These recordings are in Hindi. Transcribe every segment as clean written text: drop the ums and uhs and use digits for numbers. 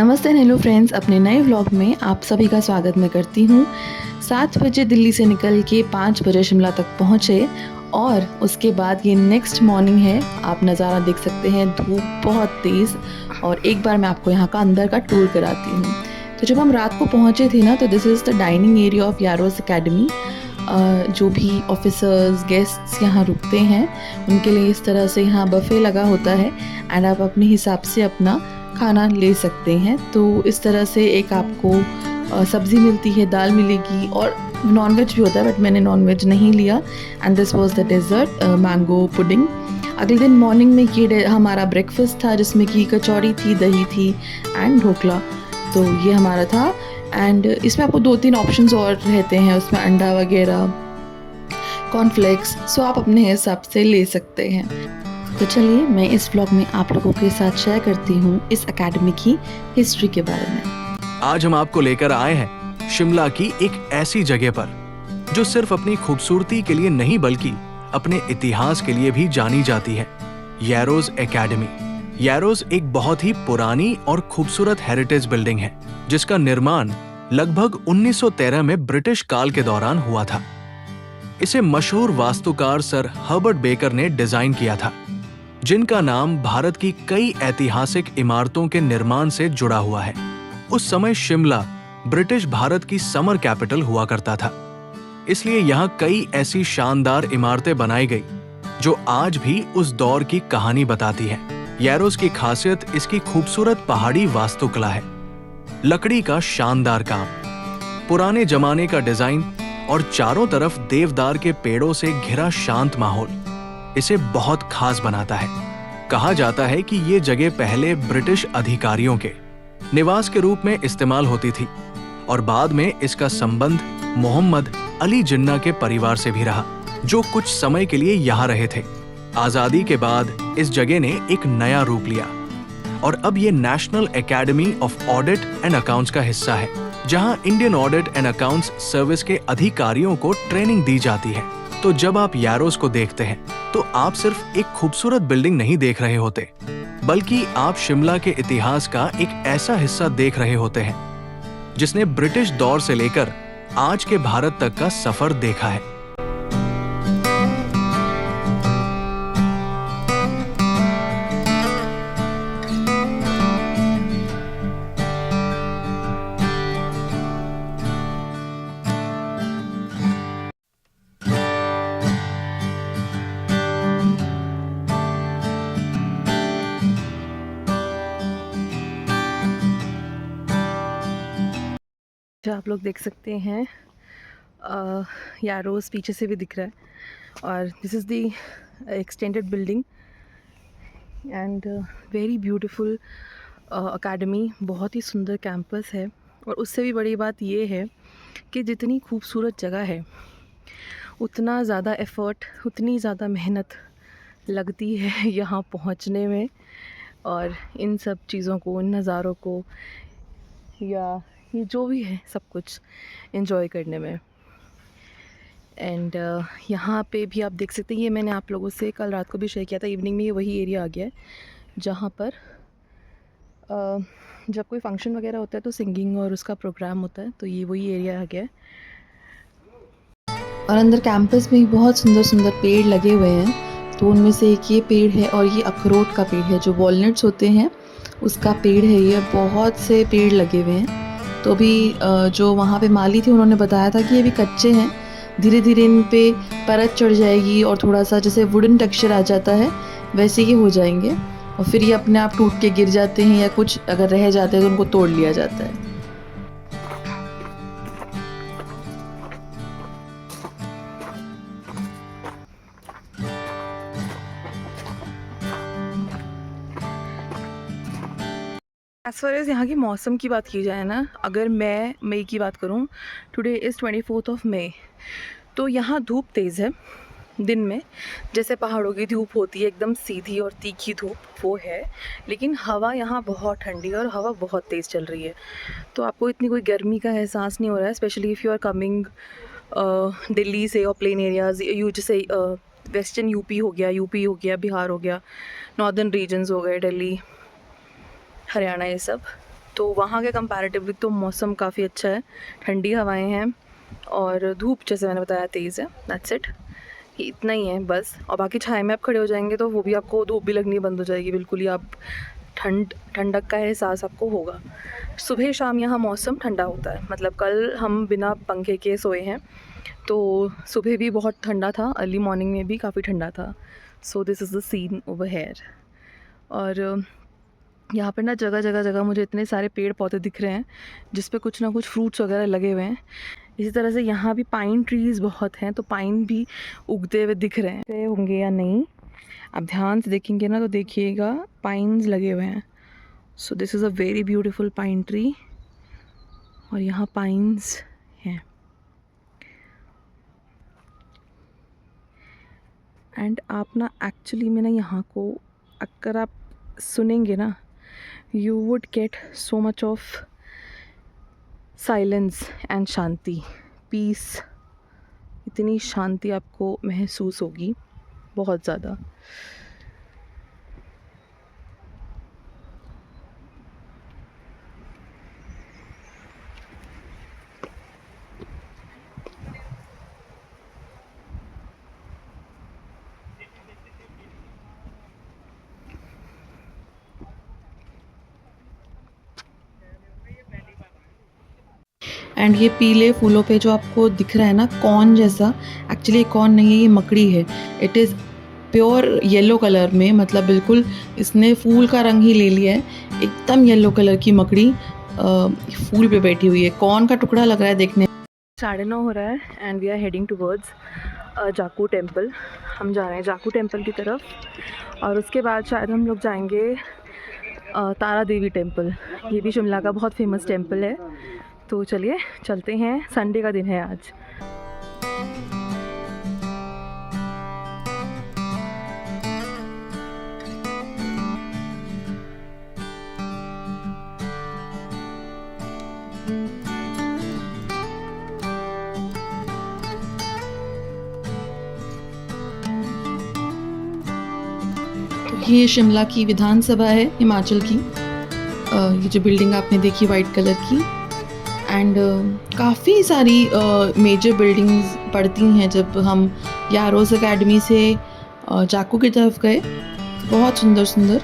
नमस्ते एंड हेलो फ्रेंड्स, अपने नए व्लॉग में आप सभी का स्वागत मैं करती हूँ। 7 बजे दिल्ली से निकल के 5 बजे शिमला तक पहुँचे और उसके बाद ये नेक्स्ट मॉर्निंग है। आप नज़ारा देख सकते हैं, धूप बहुत तेज़। और एक बार मैं आपको यहाँ का अंदर का टूर कराती हूँ। तो जब हम रात को पहुँचे थे ना, तो this is the dining area of Yarrows academy. जो भी ऑफिसर्स गेस्ट्स यहाँ रुकते हैं उनके लिए इस तरह से यहाँ बफ़े लगा होता है एंड आप अपने हिसाब से अपना खाना ले सकते हैं। तो इस तरह से एक आपको सब्ज़ी मिलती है, दाल मिलेगी और नॉनवेज भी होता है, बट मैंने नॉनवेज नहीं लिया। And this was the dessert, mango pudding. अगले दिन मॉर्निंग में ये हमारा ब्रेकफास्ट था, जिसमें कि कचौड़ी थी, दही थी एंड ढोकला। तो ये हमारा था। एंड इसमें आपको 2-3 ऑप्शंस और रहते हैं, उसमें अंडा वगैरह, कॉर्नफ्लेक्स, सो आप अपने हिसाब से ले सकते हैं। तो चलिए मैं इस व्लॉग में आप लोगों के साथ शेयर करती हूँ इस एकेडमी की हिस्ट्री के बारे में। आज हम आपको लेकर आए हैं शिमला की एक ऐसी जगह पर जो सिर्फ अपनी खूबसूरती के लिए नहीं बल्कि अपने इतिहास के लिए भी जानी जाती है, यारोस एकेडमी। यारोस एक बहुत ही पुरानी और खूबसूरत हेरिटेज बिल्डिंग है जिसका निर्माण लगभग 1913 में ब्रिटिश काल के दौरान हुआ था। इसे मशहूर वास्तुकार सर हर्बर्ट बेकर ने डिजाइन किया था, जिनका नाम भारत की कई ऐतिहासिक इमारतों के निर्माण से जुड़ा हुआ है। उस समय शिमला ब्रिटिश भारत की समर कैपिटल हुआ करता था, इसलिए यहाँ कई ऐसी शानदार इमारतें बनाई गई जो आज भी उस दौर की कहानी बताती है। यारोस की खासियत इसकी खूबसूरत पहाड़ी वास्तुकला है, लकड़ी का शानदार काम, पुराने जमाने का डिजाइन और चारों तरफ देवदार के पेड़ों से घिरा शांत माहौल इसे बहुत खास बनाता है। कहा जाता है कि ये जगह पहले ब्रिटिश अधिकारियों के निवास के रूप में इस्तेमाल होती थी और बाद में इसका संबंध मोहम्मद अली जिन्ना के परिवार से भी रहा, जो कुछ समय के लिए यहाँ रहे थे। आजादी के बाद इस जगह ने एक नया रूप लिया और अब ये national academy of audit and accounts का हिस्सा है, जहां Indian audit and accounts service के अधिकारियों को ट्रेनिंग दी जाती है। तो जब आप यारोस को देखते हैं तो आप सिर्फ एक खूबसूरत बिल्डिंग नहीं देख रहे होते, बल्कि आप शिमला के इतिहास का एक ऐसा हिस्सा देख रहे होते हैं जिसने ब्रिटिश दौर से लेकर आज के भारत तक का सफर देखा है। जो आप लोग देख सकते हैं, यारोस पीछे से भी दिख रहा है और this is the extended building and very beautiful academy. बहुत ही सुंदर कैंपस है और उससे भी बड़ी बात ये है कि जितनी खूबसूरत जगह है उतना ज़्यादा एफ़र्ट, उतनी ज़्यादा मेहनत लगती है यहाँ पहुँचने में और इन सब चीज़ों को, इन नज़ारों को या ये जो भी है सब कुछ एंजॉय करने में। एंड यहाँ पे भी आप देख सकते हैं, ये मैंने आप लोगों से कल रात को भी शेयर किया था, इवनिंग में ये वही एरिया आ गया है जहाँ पर जब कोई फंक्शन वगैरह होता है तो सिंगिंग और उसका प्रोग्राम होता है, तो ये वही एरिया आ गया है। और अंदर कैंपस में बहुत सुंदर सुंदर पेड़ लगे हुए हैं, तो उनमें से एक ये पेड़ है और ये अखरोट का पेड़ है, जो वॉलनट्स होते हैं उसका पेड़ है। ये बहुत से पेड़ लगे हुए हैं। तो अभी जो वहाँ पे माली थी उन्होंने बताया था कि ये भी कच्चे हैं, धीरे धीरे इन पे परत चढ़ जाएगी और थोड़ा सा जैसे वुडन टेक्सचर आ जाता है वैसे ये हो जाएंगे और फिर ये अपने आप टूट के गिर जाते हैं या कुछ अगर रह जाते हैं तो उनको तोड़ लिया जाता है। एज़ फार एज़ यहाँ की मौसम की बात की जाए ना, अगर मैं मई की बात करूँ, टुडे इज़ 24 ऑफ मई, तो यहाँ धूप तेज़ है दिन में, जैसे पहाड़ों की धूप होती है एकदम सीधी और तीखी धूप, वो है। लेकिन हवा यहाँ बहुत ठंडी है और हवा बहुत तेज़ चल रही है, तो आपको इतनी कोई गर्मी का एहसास नहीं हो रहा है, specially if you are coming Delhi से और प्लेन एरियाज़, यू जैसे वेस्टर्न यूपी हो गया, बिहार हो गया, नॉर्दर्न रीजन्स हो गए, दिल्ली, हरियाणा, ये सब। तो वहाँ के कंपैरेटिवली तो मौसम काफ़ी अच्छा है, ठंडी हवाएं हैं और धूप जैसे मैंने बताया तेज़ है। दैट्स इट, ये इतना ही है बस। और बाकी छाया में आप खड़े हो जाएंगे तो वो भी आपको धूप भी लगनी बंद हो जाएगी बिल्कुल ही, आप ठंडक का एहसास आपको होगा। सुबह शाम यहाँ मौसम ठंडा होता है, मतलब कल हम बिना पंखे के सोए हैं तो सुबह भी बहुत ठंडा था, अर्ली मॉर्निंग में भी काफ़ी ठंडा था। So this is the seen over here. और यहाँ पर ना जगह मुझे इतने सारे पेड़ पौधे दिख रहे हैं जिस पे कुछ ना कुछ फ्रूट्स वगैरह लगे हुए हैं। इसी तरह से यहाँ भी पाइन ट्रीज़ बहुत हैं, तो पाइन भी उगते हुए दिख रहे हैं, होंगे या नहीं आप ध्यान से देखेंगे ना तो देखिएगा पाइन्स लगे हुए हैं। So this is a very beautiful pine tree और यहाँ पाइन्स हैं। एंड आप ना एक्चुअली में ना यहाँ को अगर आप सुनेंगे ना, you would get so much of silence and shanti, peace. इतनी शांति आपको महसूस होगी, बहुत ज़्यादा। एंड ये पीले फूलों पे जो आपको दिख रहा है ना कॉर्न जैसा, एक्चुअली कॉर्न नहीं है, ये मकड़ी है। It is pure yellow colour में, मतलब बिल्कुल इसने फूल का रंग ही ले लिया है, एकदम येलो कलर की मकड़ी फूल पे बैठी हुई है। कॉर्न का टुकड़ा लग रहा है देखने। 9:30 हो रहा है and we are heading towards Jakhu temple. हम जा रहे हैं जाकू टेम्पल की तरफ और उसके बाद शायद हम लोग जाएंगे तारा देवी टेम्पल। ये भी शिमला का बहुत फेमस टेम्पल है। तो चलिए चलते हैं, संडे का दिन है आज। ये शिमला की विधानसभा है, हिमाचल की। ये जो बिल्डिंग आपने देखी वाइट कलर की, एंड काफ़ी सारी मेजर बिल्डिंग्स पड़ती हैं जब हम यारोस एकेडमी से जाकू की तरफ गए। बहुत सुंदर सुंदर।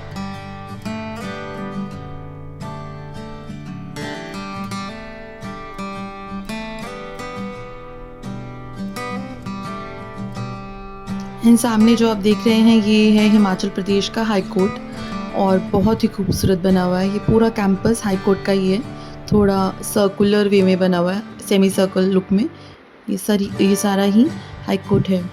इन सामने जो आप देख रहे हैं ये है हिमाचल प्रदेश का हाई कोर्ट और बहुत ही खूबसूरत बना हुआ है। ये पूरा कैंपस हाई कोर्ट का ही है, थोड़ा सर्कुलर वे में बना हुआ है, सेमी सर्कल लुक में। ये सारा ही हाई कोर्ट है।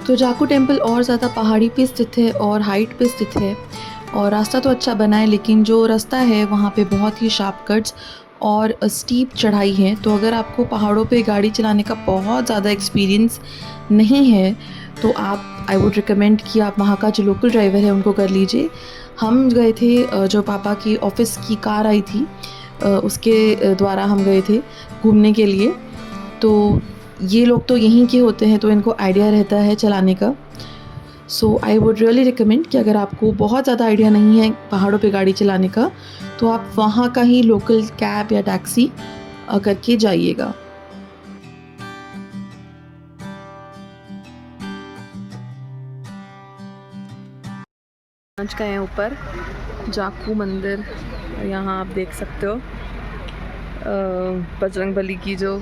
तो जाकू टेम्पल और ज़्यादा पहाड़ी पे स्थित है और हाइट पे स्थित है और रास्ता तो अच्छा बना है, लेकिन जो रास्ता है वहाँ पे बहुत ही शार्प कट्स और स्टीप चढ़ाई है। तो अगर आपको पहाड़ों पे गाड़ी चलाने का बहुत ज़्यादा एक्सपीरियंस नहीं है तो आप, आई वुड रिकमेंड कि आप वहाँ का जो लोकल ड्राइवर है उनको कर लीजिए। हम गए थे, जो पापा की ऑफिस की कार आई थी उसके द्वारा हम गए थे घूमने के लिए। तो ये लोग तो यहीं के होते हैं तो इनको आइडिया रहता है चलाने का। सो आई वुड रियली रिकमेंड कि अगर आपको बहुत ज़्यादा आइडिया नहीं है पहाड़ों पे गाड़ी चलाने का तो आप वहाँ का ही लोकल कैब या टैक्सी करके जाइएगा। पहुँच गए हैं ऊपर जाकू मंदिर। यहाँ आप देख सकते हो बजरंगबली की जो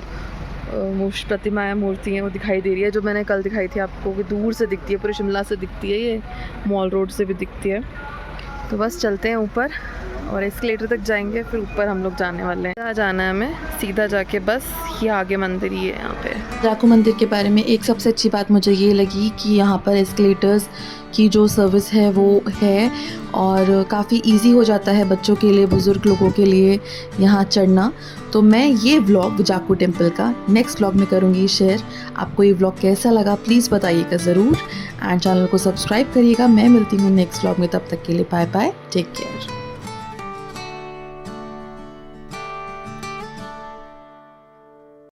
प्रतिमाएं, मूर्ति हैं वो दिखाई दे रही है, जो मैंने कल दिखाई थी आपको कि दूर से दिखती है, पूरे शिमला से दिखती है, ये मॉल रोड से भी दिखती है। तो बस चलते हैं ऊपर और एस्केलेटर तक जाएंगे, फिर ऊपर हम लोग जाने वाले हैं। जहाँ जाना है हमें सीधा जाके, बस ये आगे मंदिर ही है यहाँ पे। जाकू मंदिर के बारे में एक सबसे अच्छी बात मुझे ये लगी कि यहाँ पर एस्केलेटर्स की जो सर्विस है वो है और काफ़ी इजी हो जाता है बच्चों के लिए, बुज़ुर्ग लोगों के लिए यहाँ चढ़ना। तो मैं ये व्लॉग जाकू टेम्पल का नेक्स्ट व्लॉग में करूँगी शेयर। आपको ये व्लॉग कैसा लगा प्लीज़ बताइएगा ज़रूर, एंड चैनल को सब्सक्राइब करिएगा। मैं मिलती हूँ नेक्स्ट व्लॉग में, तब तक के लिए बाय बाय, टेक केयर।